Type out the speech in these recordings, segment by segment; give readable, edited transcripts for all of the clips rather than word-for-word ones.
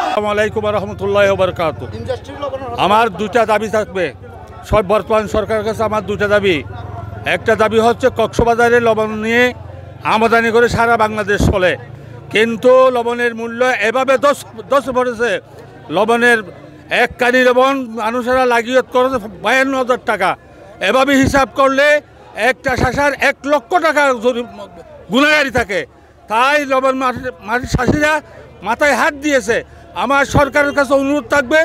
আসসালামু আলাইকুম ওয়া রাহমাতুল্লাহি ওয়া বারাকাতুহু। আমার দুটা দাবি থাকবে সব বর্তমান সরকারের কাছে। আমার দুটা দাবি, একটা দাবি হচ্ছে কক্সবাজারে লবণ নিয়ে আমদানি করে সারা বাংলাদেশ চলে, কিন্তু লবণের মূল্য এভাবে দশ পড়েছে। লবণের এক কানি লবণ মানুষেরা লাগিয়ত করেছে 52,000 টাকা। এভাবে হিসাব করলে একটা শাসার 1 লক্ষ টাকা গুণাগারি থাকে। তাই লবণ মাটির চাষিরা মাথায় হাত দিয়েছে। আমার সরকারের কাছে অনুরোধ থাকবে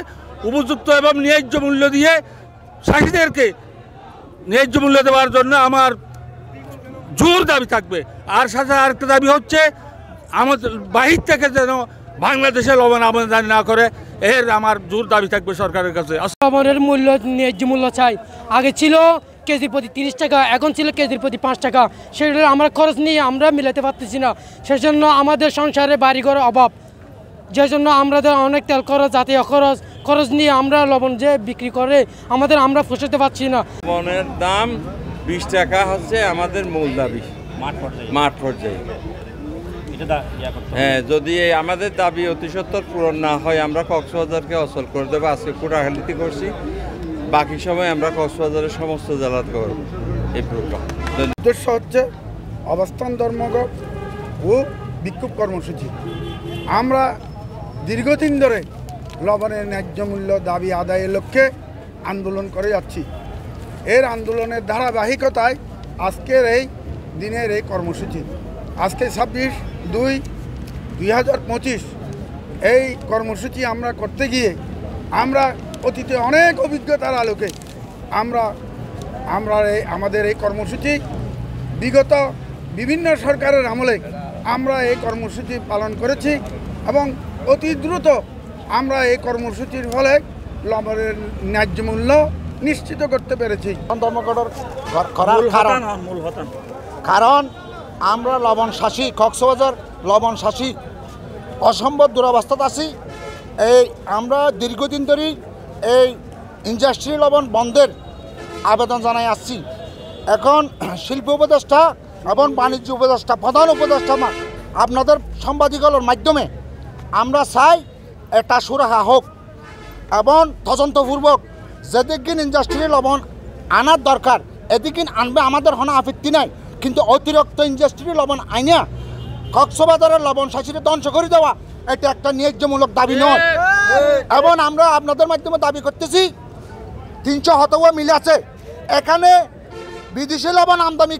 উপযুক্ত এবং ন্যায্য মূল্য দিয়ে চাষিদেরকে ন্যায্য মূল্য দেওয়ার জন্য আমার জোর দাবি থাকবে। আর সাথে আরেকটা দাবি হচ্ছে আমাদের বাহির থেকে যেন বাংলাদেশে লবণ আমদানি না করে, এর আমার জোর দাবি থাকবে সরকারের কাছে। লবণের মূল্য ন্যায্য মূল্য চাই। আগে ছিল কেজি প্রতি 30 টাকা, এখন ছিল কেজির প্রতি 5 টাকা। সেগুলো আমরা খরচ নিয়ে আমরা মিলাতে পারতেছি না। সেজন্য আমাদের সংসারে বাড়িঘরের অভাব, যে জন্য আমাদের অনেক তেল খরচ, জাতীয় খরচ নিয়ে আমরা লবণ যে বিক্রি করে আমরা পোষাতে পারছি না। লবণের দাম 20 টাকা হচ্ছে আমাদের মূল দাবি মাঠ পর্যায়ে। হ্যাঁ, যদি আমাদের দাবি অতি সত্বর পূরণ না হয় আমরা কক্সবাজারকে অচল করে দেবো। আজকে কুড়াখালিতে করছি, বাকি সময় আমরা কক্সবাজারের সমস্ত জেলাতে করব এই প্রোগ্রাম। উদ্দেশ্য হচ্ছে অবস্থান ধর্মঘট ও বিক্ষোভ কর্মসূচি। আমরা দীর্ঘদিন ধরে লবণের ন্যায্য মূল্য দাবি আদায়ের লক্ষ্যে আন্দোলন করে যাচ্ছি। এর আন্দোলনের ধারাবাহিকতায় আজকের এই দিনের এই কর্মসূচি। আজকে 26/2/2025 এই কর্মসূচি আমরা করতে গিয়ে আমরা অতীতে অনেক অভিজ্ঞতার আলোকে আমাদের এই কর্মসূচি বিগত বিভিন্ন সরকারের আমলে আমরা এই কর্মসূচি পালন করেছি এবং অতি দ্রুত আমরা এই কর্মসূচির ফলে লবণের ন্যায্য মূল্য নিশ্চিত করতে পেরেছি। কারণ আমরা লবণ শাসী, কক্সবাজার লবণ শাসী অসম্ভব দুরবস্থাতে আছি। এই আমরা দীর্ঘদিন ধরেই এই ইন্ডাস্ট্রি লবণ বন্ধের আবেদন জানাই আসছি। এখন শিল্প উপদেষ্টা এবং বাণিজ্য উপদেষ্টা, প্রধান উপদেষ্টা আপনাদের সাংবাদিকদের মাধ্যমে আমরা চাই এটা সুরাহা হোক এবং তদন্তপূর্বক যেদিন ইন্ডাস্ট্রি লবণ আনার দরকার এদিকে আনবে, আমাদের কোনো আপত্তি নাই। কিন্তু অতিরিক্ত ইন্ডাস্ট্রি লবণ আইনা কক্সবাজারের লবণ শাসিরে ধ্বংস করে দেওয়া এটা একটা ন্যায্যমূলক দাবি নয়। এবং আমরা আপনাদের মাধ্যমে দাবি করতেছি 300 হতওয়া মিল আছে, এখানে বিদেশি লবণ আমদানি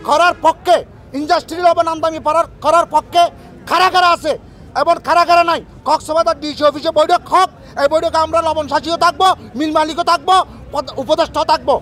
করার পক্ষে, ইন্ডাস্ট্রি লবণ আমদানি করার পক্ষে কারা কারা আছে এবং কারা কারা নাই। কক্সবাজার ডিসি অফিসে বৈঠক হোক, এই বৈঠকে আমরা লবণ শাসিও থাকবো, মিল মালিকও থাকবো, উপদেষ্টাও থাকবো।